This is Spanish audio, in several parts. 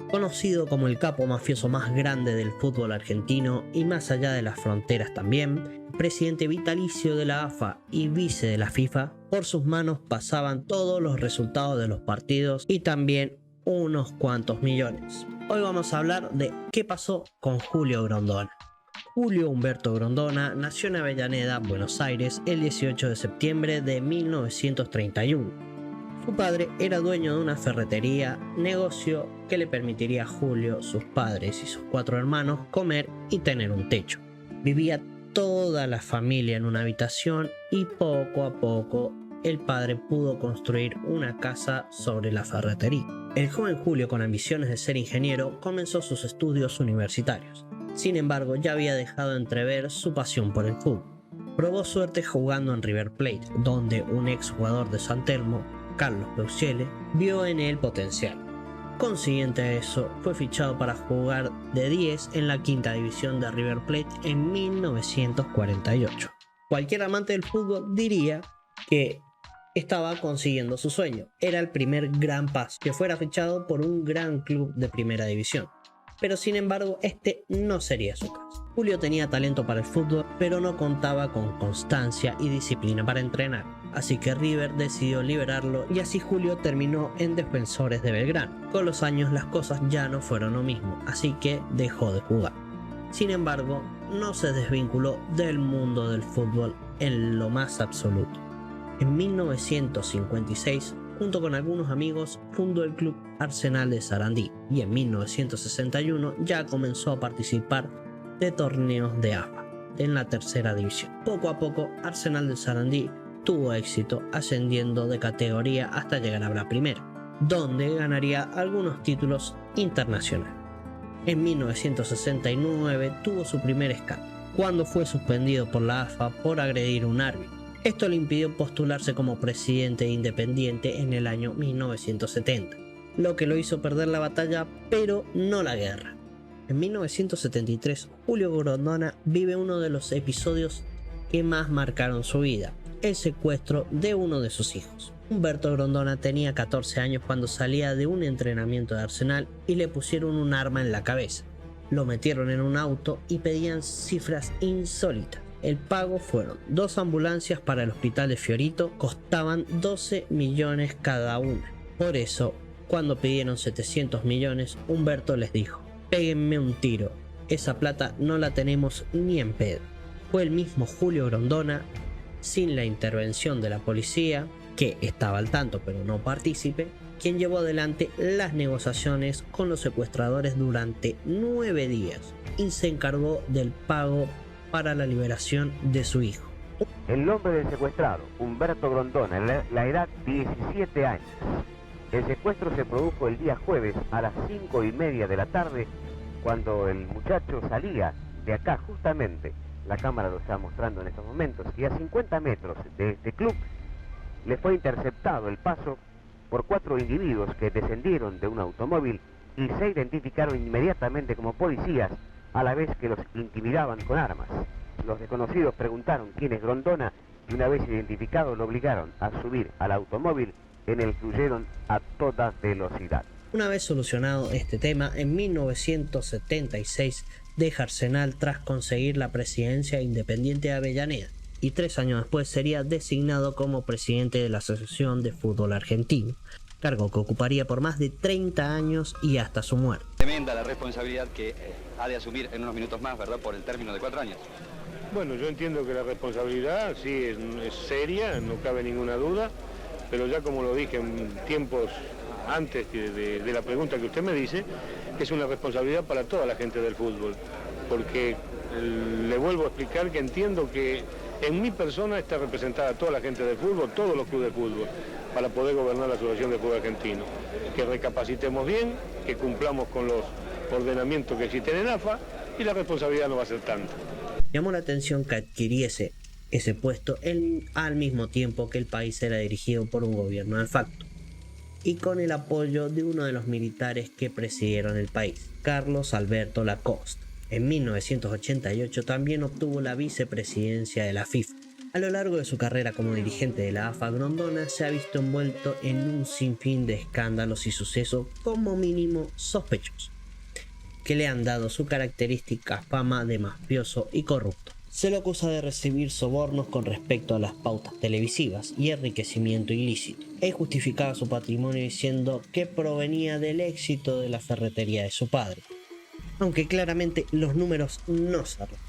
Conocido como el capo mafioso más grande del fútbol argentino y más allá de las fronteras también, presidente vitalicio de la AFA y vice de la FIFA, por sus manos pasaban todos los resultados de los partidos y también unos cuantos millones. Hoy vamos a hablar de qué pasó con Julio Grondona. Julio Humberto Grondona nació en Avellaneda, Buenos Aires, el 18 de septiembre de 1931. Su padre era dueño de una ferretería, negocio que le permitiría a Julio, sus padres y sus 4 hermanos comer y tener un techo. Vivía toda la familia en una habitación y poco a poco el padre pudo construir una casa sobre la ferretería. El joven Julio, con ambiciones de ser ingeniero, comenzó sus estudios universitarios. Sin embargo, ya había dejado entrever su pasión por el fútbol. Probó suerte jugando en River Plate, donde un ex jugador de San Telmo, Carlos Peuciele, vio en él potencial. Consiguiente a eso, fue fichado para jugar de 10 en la quinta división de River Plate en 1948. Cualquier amante del fútbol diría que estaba consiguiendo su sueño. Era el primer gran paso, que fuera fichado por un gran club de primera división. Pero sin embargo, este no sería su caso. Julio tenía talento para el fútbol, pero no contaba con constancia y disciplina para entrenar. Así que River decidió liberarlo y así Julio terminó en Defensores de Belgrano. Con los años las cosas ya no fueron lo mismo, así que dejó de jugar. Sin embargo, no se desvinculó del mundo del fútbol en lo más absoluto. En 1956, junto con algunos amigos, fundó el club Arsenal de Sarandí y en 1961 ya comenzó a participar de torneos de AFA en la tercera división. Poco a poco, Arsenal de Sarandí tuvo éxito ascendiendo de categoría hasta llegar a la primera, donde ganaría algunos títulos internacionales. En 1969 tuvo su primer escándalo, cuando fue suspendido por la AFA por agredir a un árbitro. Esto le impidió postularse como presidente independiente en el año 1970, lo que lo hizo perder la batalla, pero no la guerra. En 1973, Julio Grondona vive uno de los episodios que más marcaron su vida: el secuestro de uno de sus hijos. Humberto Grondona tenía 14 años cuando salía de un entrenamiento de Arsenal y le pusieron un arma en la cabeza. Lo metieron en un auto y pedían cifras insólitas. El pago fueron 2 ambulancias para el hospital de Fiorito, costaban 12 millones cada una. Por eso, cuando pidieron 700 millones, Humberto les dijo: péguenme un tiro, esa plata no la tenemos ni en pedo. Fue el mismo Julio Grondona, sin la intervención de la policía, que estaba al tanto pero no partícipe, quien llevó adelante las negociaciones con los secuestradores durante 9 días y se encargó del pago para la liberación de su hijo. El nombre del secuestrado, Humberto Grondona, la edad 17 años. El secuestro se produjo el día jueves a las 5:30 de la tarde, cuando el muchacho salía de acá justamente. La cámara lo está mostrando en estos momentos, y a 50 metros de este club le fue interceptado el paso por 4 individuos que descendieron de un automóvil y se identificaron inmediatamente como policías, a la vez que los intimidaban con armas. Los desconocidos preguntaron quién es Grondona y una vez identificado lo obligaron a subir al automóvil en el que huyeron a toda velocidad. Una vez solucionado este tema, en 1976 deja Arsenal tras conseguir la presidencia independiente de Avellaneda y 3 años después sería designado como presidente de la Asociación de Fútbol Argentino, cargo que ocuparía por más de 30 años y hasta su muerte. Tremenda la responsabilidad que ha de asumir en unos minutos más, ¿verdad?, por el término de 4 años. Bueno, yo entiendo que la responsabilidad sí es seria, no cabe ninguna duda, pero ya como lo dije en tiempos antes de la pregunta que usted me dice, es una responsabilidad para toda la gente del fútbol, porque le vuelvo a explicar que entiendo que en mi persona está representada toda la gente del fútbol, todos los clubes de fútbol, para poder gobernar la Asociación de Fútbol Argentino. Que recapacitemos bien, que cumplamos con los ordenamientos que existen en AFA y la responsabilidad no va a ser tanta. Llamó la atención que adquiriese ese puesto al mismo tiempo que el país era dirigido por un gobierno de facto y con el apoyo de uno de los militares que presidieron el país, Carlos Alberto Lacoste. En 1988 también obtuvo la vicepresidencia de la FIFA. A lo largo de su carrera como dirigente de la AFA, Grondona se ha visto envuelto en un sinfín de escándalos y sucesos como mínimo sospechosos, que le han dado su característica fama de mafioso y corrupto. Se lo acusa de recibir sobornos con respecto a las pautas televisivas y enriquecimiento ilícito, e justificaba su patrimonio diciendo que provenía del éxito de la ferretería de su padre, aunque claramente los números no se arreglan.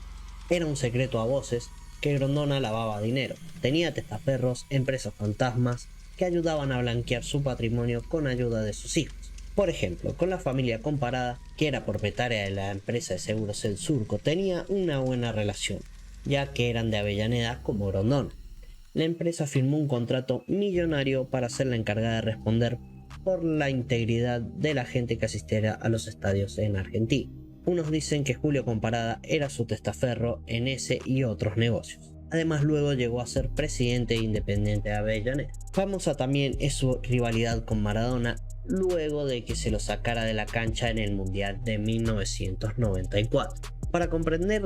Era un secreto a voces que Grondona lavaba dinero, tenía testaferros, empresas fantasmas que ayudaban a blanquear su patrimonio con ayuda de sus hijos. Por ejemplo, con la familia Comparada, que era propietaria de la empresa de seguros El Surco, tenía una buena relación, ya que eran de Avellaneda como Grondona. La empresa firmó un contrato millonario para ser la encargada de responder por la integridad de la gente que asistiera a los estadios en Argentina. Unos dicen que Julio Comparada era su testaferro en ese y otros negocios. Además, luego llegó a ser presidente de Independiente de Avellaneda. Famosa también es su rivalidad con Maradona, luego de que se lo sacara de la cancha en el Mundial de 1994. Para comprender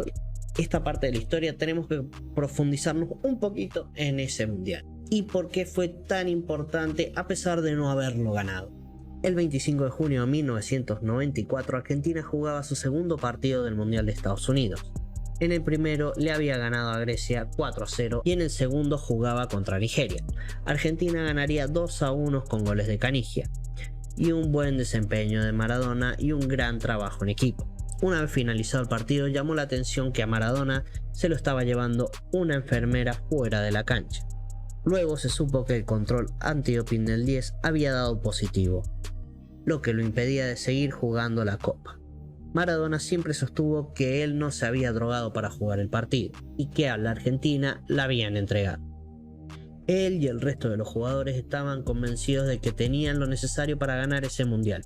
esta parte de la historia tenemos que profundizarnos un poquito en ese Mundial y por qué fue tan importante a pesar de no haberlo ganado. El 25 de junio de 1994, Argentina jugaba su segundo partido del Mundial de Estados Unidos. En el primero le había ganado a Grecia 4-0 y en el segundo jugaba contra Nigeria. Argentina ganaría 2-1 con goles de Canigia y un buen desempeño de Maradona y un gran trabajo en equipo. Una vez finalizado el partido, llamó la atención que a Maradona se lo estaba llevando una enfermera fuera de la cancha. Luego se supo que el control antidoping del 10 había dado positivo, lo que lo impedía de seguir jugando la copa. Maradona siempre sostuvo que él no se había drogado para jugar el partido y que a la Argentina la habían entregado. Él y el resto de los jugadores estaban convencidos de que tenían lo necesario para ganar ese mundial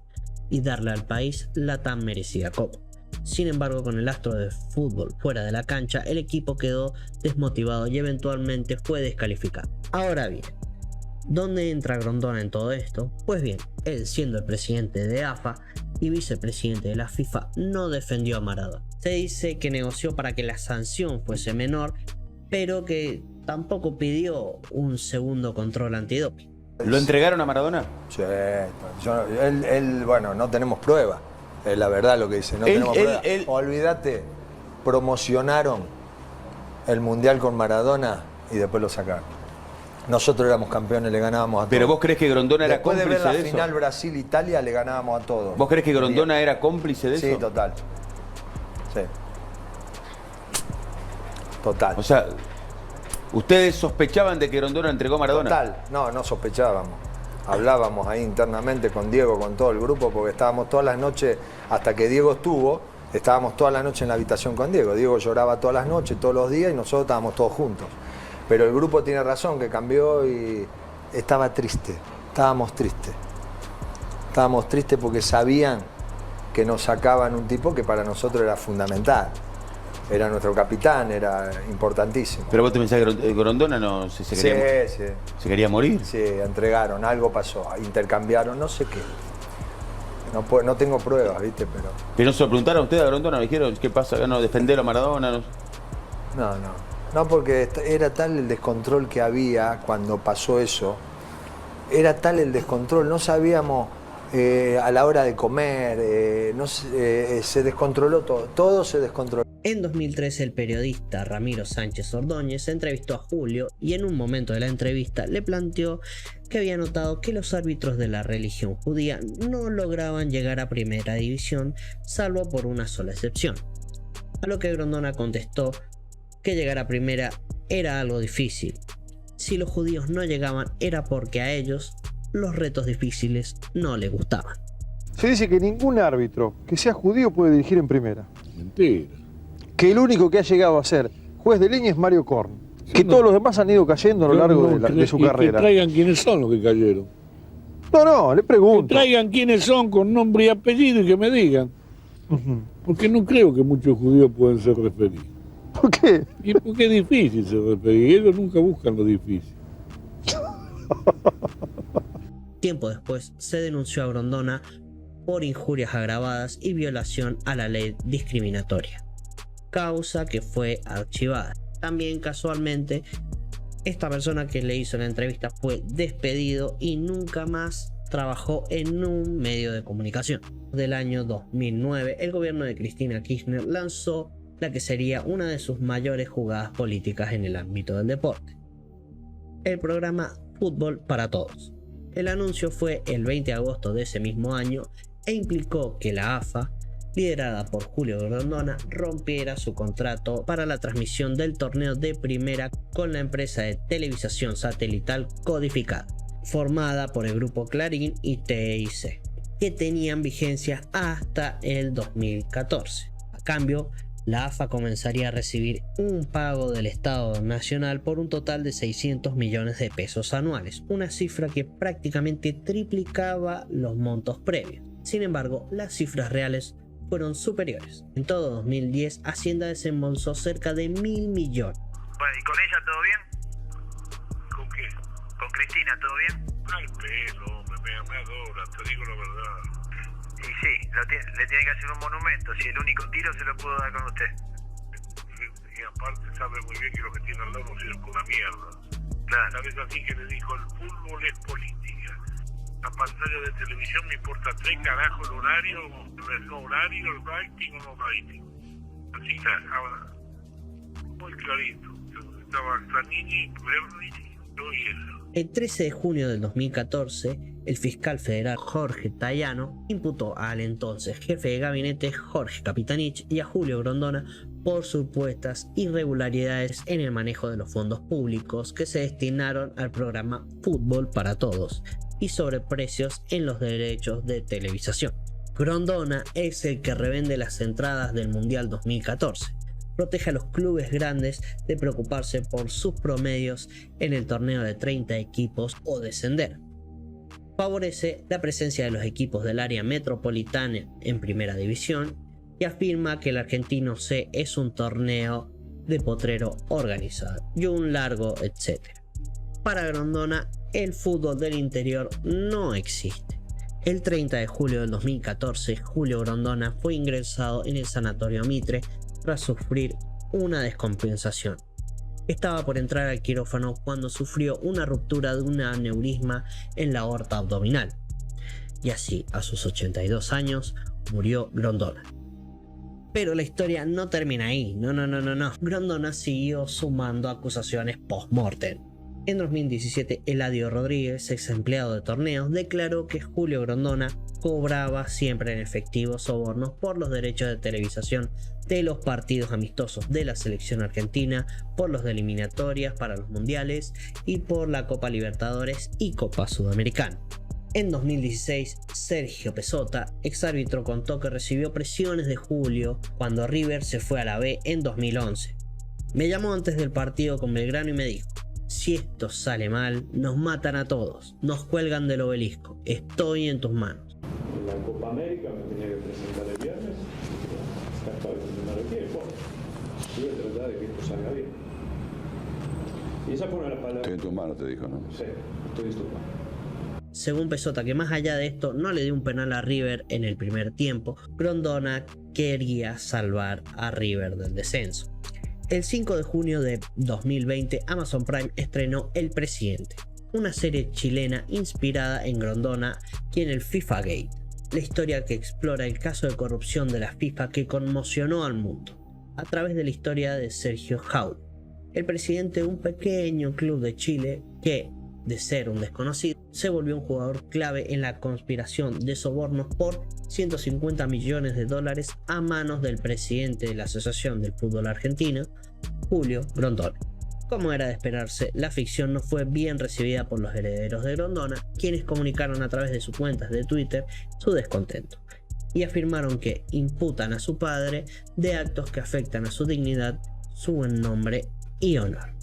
y darle al país la tan merecida copa. Sin embargo, con el astro de fútbol fuera de la cancha, el equipo quedó desmotivado y eventualmente fue descalificado. Ahora bien, ¿dónde entra Grondona en todo esto? Pues bien, él, siendo el presidente de AFA y vicepresidente de la FIFA, no defendió a Maradona. Se dice que negoció para que la sanción fuese menor, pero que tampoco pidió un segundo control antidoping. ¿Lo entregaron a Maradona? Sí, bueno, no tenemos prueba. Es la verdad lo que dice, no tenemos prueba. Olvídate, promocionaron el Mundial con Maradona y después lo sacaron. Nosotros éramos campeones, le ganábamos a todos. ¿Pero vos crees que Grondona era cómplice de eso? Después de ver la final Brasil-Italia, le ganábamos a todos. ¿Vos crees que Grondona era cómplice de eso? Sí, total. Sí. Total. O sea, ¿ustedes sospechaban de que Grondona entregó a Maradona? Total. No sospechábamos. Hablábamos ahí internamente con Diego, con todo el grupo, porque estábamos todas las noches, hasta que Diego estuvo, estábamos toda la noche en la habitación con Diego. Diego lloraba todas las noches, todos los días, y nosotros estábamos todos juntos. Pero el grupo tiene razón, que cambió y estaba triste. Estábamos tristes. Estábamos tristes porque sabían que nos sacaban un tipo que para nosotros era fundamental. Era nuestro capitán, era importantísimo. ¿Pero vos te pensás que Grondona no se quería, sí. ¿Se quería morir? Sí, entregaron, algo pasó, intercambiaron, no sé qué. No tengo pruebas, ¿viste? ¿Pero no se lo preguntaron a ustedes a Grondona? ¿Me dijeron qué pasa? ¿No defender a Maradona? No, porque era tal el descontrol que había cuando pasó eso. Era tal el descontrol, no sabíamos a la hora de comer, se descontroló todo se descontroló. En 2013 el periodista Ramiro Sánchez Ordóñez entrevistó a Julio y en un momento de la entrevista le planteó que había notado que los árbitros de la religión judía no lograban llegar a primera división salvo por una sola excepción. A lo que Grondona contestó que llegar a primera era algo difícil. Si los judíos no llegaban era porque a ellos los retos difíciles no les gustaban. Se dice que ningún árbitro que sea judío puede dirigir en primera. Mentira. Que el único que ha llegado a ser juez de línea es Mario Korn. Sí, que todos los demás han ido cayendo a lo largo de su carrera. Que traigan quiénes son los que cayeron. No, le pregunto. Que traigan quiénes son con nombre y apellido y que me digan. Porque no creo que muchos judíos puedan ser referidos. ¿Por qué? Y porque es difícil ser referido. Ellos nunca buscan lo difícil. Tiempo después se denunció a Grondona por injurias agravadas y violación a la ley discriminatoria, causa que fue archivada. También casualmente Esta persona que le hizo la entrevista fue despedido y nunca más trabajó en un medio de comunicación. Del año 2009, el gobierno de Cristina Kirchner lanzó la que sería una de sus mayores jugadas políticas en el ámbito del deporte: el programa Fútbol para Todos. El anuncio fue el 20 de agosto de ese mismo año e implicó que la AFA, liderada por Julio Grondona, rompiera su contrato para la transmisión del torneo de primera con la empresa de televisación satelital Codificada, formada por el grupo Clarín y TIC, que tenían vigencia hasta el 2014. A cambio, la AFA comenzaría a recibir un pago del Estado Nacional por un total de 600 millones de pesos anuales, una cifra que prácticamente triplicaba los montos previos. Sin embargo, las cifras reales fueron superiores. En todo 2010, Hacienda desembolsó cerca de 1.000 millones. Bueno, ¿y con ella todo bien? ¿Con qué? ¿Con Cristina todo bien? Ay, pelo, me adora, te digo la verdad. Y sí, le tiene que hacer un monumento. Si el único tiro se lo pudo dar con usted. Y aparte sabe muy bien que lo que tiene al lado no sirve por una mierda. Claro. ¿Sabes así que le dijo? El fútbol es política. La pantalla de televisión me importa 3 carajos el horario, el rating o no rating. Así que ahora, muy clarito. Estaba Zanini, Berni, yo y eso. El 13 de junio del 2014, el fiscal federal Jorge Tayano imputó al entonces jefe de gabinete Jorge Capitanich y a Julio Grondona por supuestas irregularidades en el manejo de los fondos públicos que se destinaron al programa Fútbol para Todos y sobreprecios en los derechos de televisación. Grondona es el que revende las entradas del Mundial 2014. Protege a los clubes grandes de preocuparse por sus promedios en el torneo de 30 equipos o descender. Favorece la presencia de los equipos del área metropolitana en primera división y afirma que el Argentino C es un torneo de potrero organizado y un largo etcétera. Para Grondona, el fútbol del interior no existe. El 30 de julio del 2014, Julio Grondona fue ingresado en el Sanatorio Mitre tras sufrir una descompensación. Estaba por entrar al quirófano cuando sufrió una ruptura de un aneurisma en la aorta abdominal. Y así, a sus 82 años, murió Grondona. Pero la historia no termina ahí, no. Grondona siguió sumando acusaciones post-mortem. En 2017, Eladio Rodríguez, ex empleado de torneos, declaró que Julio Grondona cobraba siempre en efectivo sobornos por los derechos de televisación de los partidos amistosos de la selección argentina, por los de eliminatorias para los mundiales y por la Copa Libertadores y Copa Sudamericana. En 2016, Sergio Pesota, exárbitro, contó que recibió presiones de Julio cuando River se fue a la B en 2011. Me llamó antes del partido con Belgrano y me dijo: si esto sale mal, nos matan a todos, nos cuelgan del obelisco, estoy en tus manos. En la Copa América me tenía que presentar el viernes, acá estoy, no me requiere, voy a tratar de que esto salga bien. Y esa fue una de las palabras. Estoy en tus manos, te dijo, ¿no? Sí, estoy en tus manos. Según Pesota, que más allá de esto no le dio un penal a River en el primer tiempo, Grondona quería salvar a River del descenso. El 5 de junio de 2020, Amazon Prime estrenó El Presidente, una serie chilena inspirada en Grondona y en el FIFA Gate, la historia que explora el caso de corrupción de la FIFA que conmocionó al mundo, a través de la historia de Sergio Jaul, el presidente de un pequeño club de Chile que, de ser un desconocido, se volvió un jugador clave en la conspiración de sobornos por $150 millones a manos del presidente de la Asociación del Fútbol Argentino, Julio Grondona. Como era de esperarse, la ficción no fue bien recibida por los herederos de Grondona, quienes comunicaron a través de sus cuentas de Twitter su descontento y afirmaron que imputan a su padre de actos que afectan a su dignidad, su buen nombre y honor.